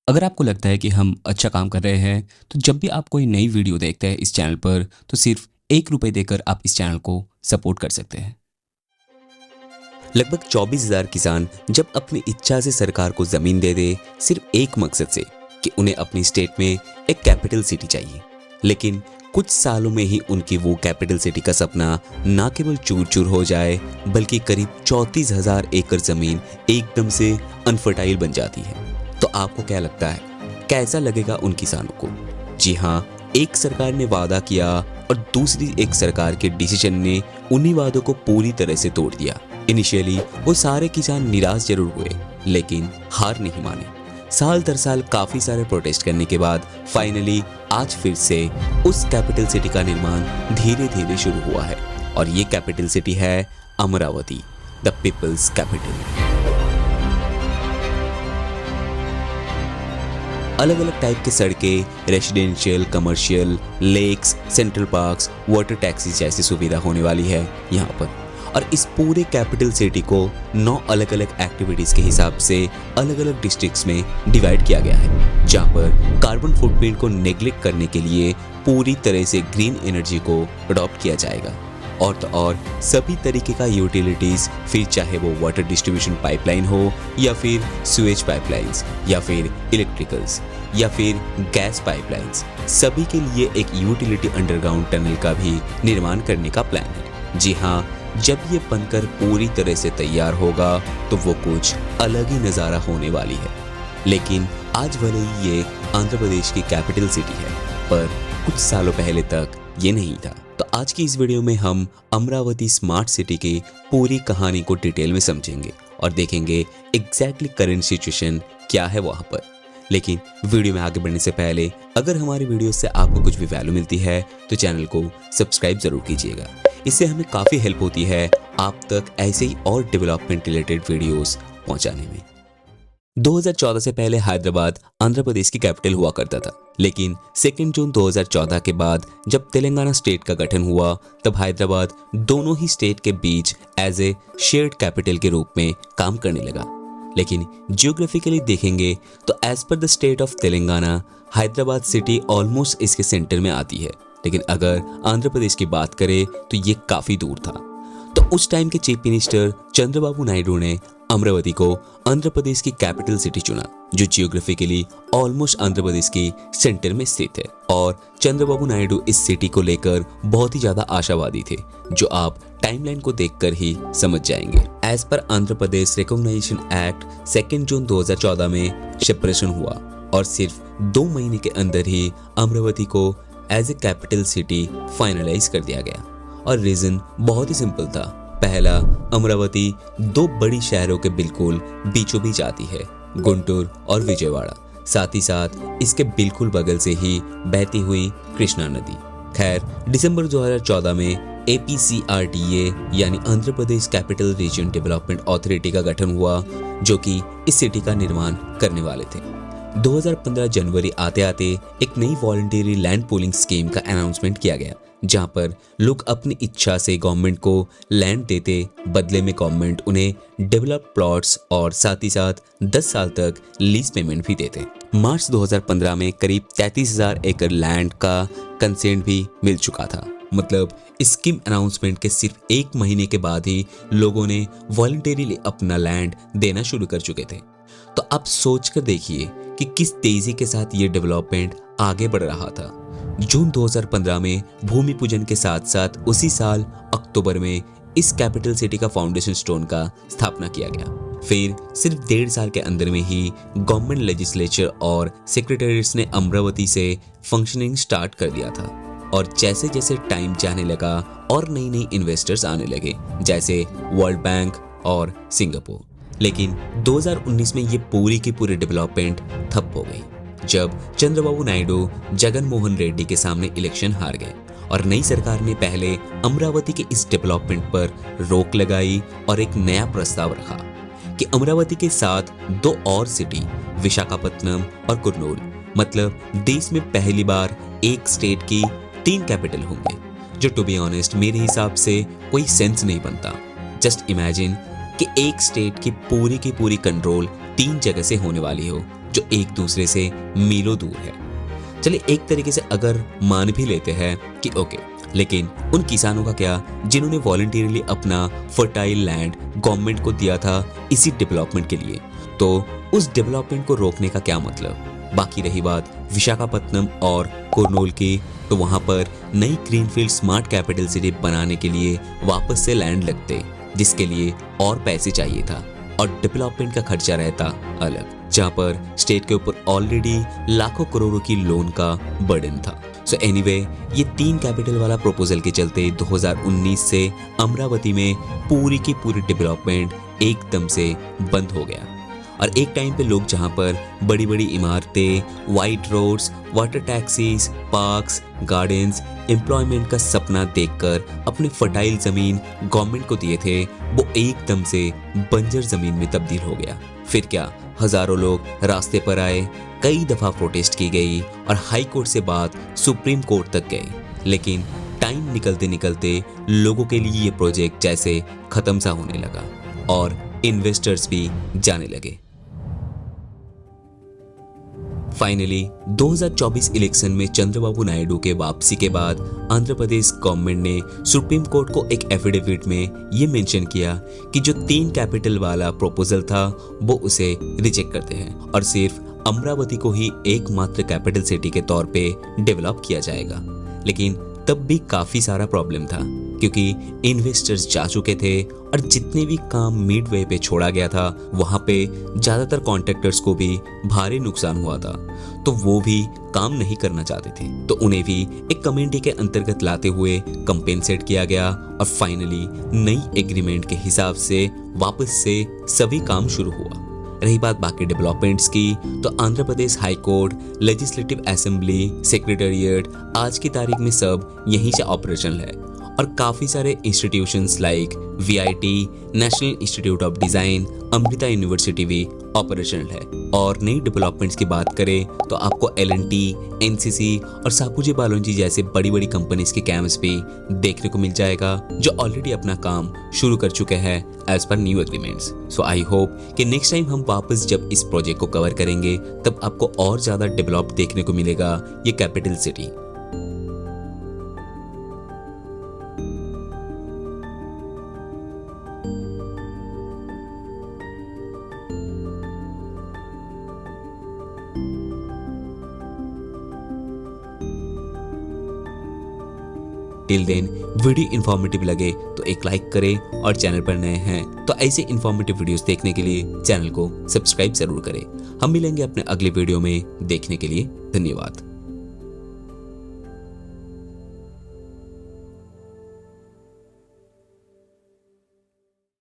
अगर आपको लगता है कि हम अच्छा काम कर रहे हैं, तो जब भी आप कोई नई वीडियो देखते हैं इस चैनल पर, तो सिर्फ 1 रुपये देकर आप इस चैनल को सपोर्ट कर सकते हैं। लगभग 24,000 किसान जब अपनी इच्छा से सरकार को जमीन दे दे, सिर्फ एक मकसद से कि उन्हें अपनी स्टेट में एक कैपिटल सिटी चाहिए। लेकिन कुछ सालों में ही उनकी वो कैपिटल सिटी का सपना ना केवल चूर चूर हो जाए, बल्कि करीब 34,000 एकड़ जमीन एकदम से अनफर्टाइल बन जाती है। तो आपको क्या लगता है, कैसा लगेगा उन किसानों को? जी हाँ, एक सरकार ने वादा किया और दूसरी एक सरकार के डिसीजन ने उन्हीं वादों को पूरी तरह से तोड़ दिया। इनिशियली वो सारे किसान निराश जरूर हुए, लेकिन हार नहीं माने। साल दर साल काफी सारे प्रोटेस्ट करने के बाद फाइनली आज फिर से उस कैपिटल सिटी का निर्माण धीरे धीरे शुरू हुआ है। और ये कैपिटल सिटी है अमरावती, द पीपल्स कैपिटल। अलग अलग टाइप के सड़कें, residential, commercial, lakes, central parks, water taxis जैसी सुविधा होने वाली है यहाँ पर। और इस पूरे कैपिटल सिटी को 9 अलग अलग एक्टिविटीज के हिसाब से अलग अलग डिस्ट्रिक्ट्स में डिवाइड किया गया है, जहाँ पर कार्बन फुटप्रिंट को नेग्लेक्ट करने के लिए पूरी तरह से ग्रीन एनर्जी को अडॉप्ट किया जाएगा। और तो और सभी तरीके का यूटिलिटीज, फिर चाहे वो वाटर डिस्ट्रीब्यूशन पाइपलाइन हो या फिर स्वेज पाइपलाइंस या फिर इलेक्ट्रिकल्स या फिर गैस पाइपलाइंस, सभी के लिए एक यूटिलिटी अंडरग्राउंड टनल का भी निर्माण करने का प्लान है। जी हाँ, जब ये बनकर पूरी तरह से तैयार होगा तो वो कुछ अलग ही नज़ारा होने वाली है। लेकिन आज भले ही ये आंध्र प्रदेश की कैपिटल सिटी है, पर कुछ सालों पहले तक ये नहीं था। तो आज की इस वीडियो में हम अमरावती स्मार्ट सिटी की पूरी कहानी को डिटेल में समझेंगे और देखेंगे एग्जैक्टली करंट सिचुएशन क्या है वहाँ पर। लेकिन वीडियो में आगे बढ़ने से पहले अगर हमारी वीडियो से आपको कुछ भी वैल्यू मिलती है तो चैनल को सब्सक्राइब जरूर कीजिएगा। इससे हमें काफ़ी हेल्प होती है आप तक ऐसे ही और डेवलपमेंट रिलेटेड वीडियोस पहुंचाने में। 2014 से पहले हैदराबाद आंध्र प्रदेश की कैपिटल हुआ करता था, लेकिन 2 जून 2014 के बाद जब तेलंगाना स्टेट का गठन हुआ, तब हैदराबाद दोनों ही स्टेट के बीच एज ए शेयर्ड कैपिटल के रूप में काम करने लगा। लेकिन जियोग्राफिकली देखेंगे तो as per the state of Telangana, Hyderabad city almost इसके सेंटर में आती है। लेकिन अगर आंध्र प्रदेश की बात करें तो ये काफ़ी दूर था। तो उस टाइम के चीफ मिनिस्टर चंद्रबाबू नायडू ने अमरावती को आंध्र प्रदेश की कैपिटल सिटी चुना, जो जियोग्राफिकली ऑलमोस्ट आंध्र प्रदेश की सेंटर में स्थित है। और चंद्रबाबू नायडू इस सिटी को लेकर बहुत ही ज़्यादा आशावादी थे, जो आप टाइमलाइन को देखकर ही समझ जाएंगे। As per Andhra Pradesh recognition act 2 जून 2014 में सेपरेशन हुआ और सिर्फ 2 महीने के अंदर ही अमरावती को as a capital city finalise कर दिया गया। और रीजन बहुत ही सिंपल था। पहला, अमरावती 2 बड़ी शहरों के बिल्कुल बीचों बीच आती है, गुंटूर और विजयवाड़ा। साथ ही साथ इसके बिल्कुल बगल से ही बहती हुई कृष्णा नदी। खैर, दिसंबर 2014 में APCRDA यानी Andhra Pradesh capital region development authority का गठन हुआ, जो कि इस सिटी का निर्माण करने वाले थे। 2015 जनवरी आते आते एक नई वॉलंटरी लैंड पूलिंग स्कीम का अनाउंसमेंट किया गया, जहां पर लोग अपनी इच्छा से गवर्नमेंट को लैंड देते, बदले में गवर्नमेंट उन्हें डेवलप प्लॉट्स और साथ ही साथ 10 साल तक लीज पेमेंट भी देते। मार्च 2015 में करीब 33,000 एकड़ लैंड का कंसेंट भी मिल चुका था। मतलब स्कीम अनाउंसमेंट के सिर्फ 1 महीने के बाद ही लोगों ने वॉलंटरीली अपना लैंड देना शुरू कर चुके थे। तो आप सोच कर देखिए कि किस तेजी के साथ ये डेवलपमेंट आगे बढ़ रहा था। जून 2015 में भूमि पूजन के साथ साथ उसी साल अक्टूबर में इस कैपिटल सिटी का फाउंडेशन स्टोन का स्थापना किया गया। फिर सिर्फ 1.5 साल के अंदर में ही गवर्नमेंट लेजिस्लेचर और सेक्रेटरीज ने अमरावती से फंक्शनिंग स्टार्ट कर दिया था। और जैसे जैसे टाइम जाने लगा और नई नई इन्वेस्टर्स आने लगे, जैसे वर्ल्ड बैंक और सिंगापुर। लेकिन 2019 में ये पूरी की पूरी डेवलपमेंट ठप हो गई, जब चंद्रबाबू नायडू जगन मोहन रेड्डी के सामने इलेक्शन हार गए और नई सरकार ने पहले अमरावती के इस डेवलपमेंट पर रोक लगाई और एक नया प्रस्ताव रखा कि अमरावती के साथ 2 और सिटी, विशाखापत्तनम और कुर्नूल, मतलब देश में पहली बार एक स्टेट की 3 कैपिटल होंगे, जो टू बी ऑनेस्ट मेरे हिसाब से कोई सेंस नहीं बनता। जस्ट इमेजिन कि एक स्टेट की पूरी कंट्रोल 3 जगह से होने वाली हो, जो एक दूसरे से मीलों दूर है। चलिए एक तरीके से अगर मान भी लेते हैं कि ओके, लेकिन उन किसानों का क्या जिन्होंने वॉलंटियरली अपना फर्टाइल लैंड गवर्नमेंट को दिया था इसी डेवलपमेंट के लिए, तो उस डेवलपमेंट को रोकने का क्या मतलब। बाकी रही बात विशाखापत्तनम और कुर्नूल की, तो वहां पर नई ग्रीनफील्ड स्मार्ट कैपिटल सिटी बनाने के लिए वापस से लैंड लगते, जिसके लिए और पैसे चाहिए था और डेवलपमेंट का खर्चा रहता अलग, जहां पर स्टेट के ऊपर ऑलरेडी लाखों करोड़ों की लोन का बर्डन था। सो एनीवे, ये 3 कैपिटल वाला प्रपोजल के चलते 2019 से अमरावती में पूरी की पूरी डेवलपमेंट एकदम से बंद हो गया। और एक टाइम पे लोग जहां पर बड़ी बड़ी इमारतें, wide roads, water taxis, parks, gardens, employment का सपना देखकर अपनी फर्टाइल जमीन गवर्नमेंट को दिए थे, वो एकदम से बंजर जमीन में तब्दील हो गया। फिर क्या, हजारों लोग रास्ते पर आए, कई दफा प्रोटेस्ट की गई और हाई कोर्ट से बात सुप्रीम कोर्ट तक गई, लेकिन टाइम निकलते निकलते लोगों के लिए ये प्रोजेक्ट जैसे खत्म सा होने लगा और इन्वेस्टर्स भी जाने लगे। फाइनली 2024 इलेक्शन में चंद्रबाबू नायडू के वापसी के बाद आंध्र प्रदेश गवर्नमेंट ने सुप्रीम कोर्ट को एक एफिडेविट में ये मेंशन किया कि जो 3 कैपिटल वाला प्रपोजल था वो उसे रिजेक्ट करते हैं और सिर्फ अमरावती को ही एकमात्र कैपिटल सिटी के तौर पे डेवलप किया जाएगा। लेकिन तब भी काफी सारा प्रॉब्लम था, क्योंकि इन्वेस्टर्स जा चुके थे और जितने भी काम मिडवे पे छोड़ा गया था वहां पे ज्यादातर कॉन्ट्रैक्टर्स को भी भारी नुकसान हुआ था, तो वो भी काम नहीं करना चाहते थे, तो उन्हें भी एक कमेटी के अंतर्गत लाते हुए कंपेंसेट किया गया और फाइनली नई एग्रीमेंट के हिसाब से वापस से सभी काम शुरू हुआ। रही बात बाकी डेवलपमेंट्स की, तो Andhra Pradesh high court, legislative assembly, secretariat आज की तारीख में सब यहीं से ऑपरेशनल है और काफी सारे institutions like VIT, national institute of design, Amrita university भी ऑपरेशनल है। और नई डेवलपमेंट्स की बात करें तो आपको L&T, NCC और सापूजी बालोनजी जैसे बड़ी बड़ी कंपनीज के कैंपस भी देखने को मिल जाएगा, जो ऑलरेडी अपना काम शुरू कर चुके हैं as per new agreements. So I hope कि नेक्स्ट टाइम हम वापस जब इस प्रोजेक्ट को कवर करेंगे तब आपको और ज्यादा डेवलप देखने को मिलेगा ये capital city. Till then, video informative लगे तो एक लाइक करें और चैनल पर नए हैं तो ऐसे इन्फॉर्मेटिव वीडियोस देखने के लिए चैनल को सब्सक्राइब जरूर करें। हम मिलेंगे अपने अगले वीडियो में, देखने के लिए धन्यवाद।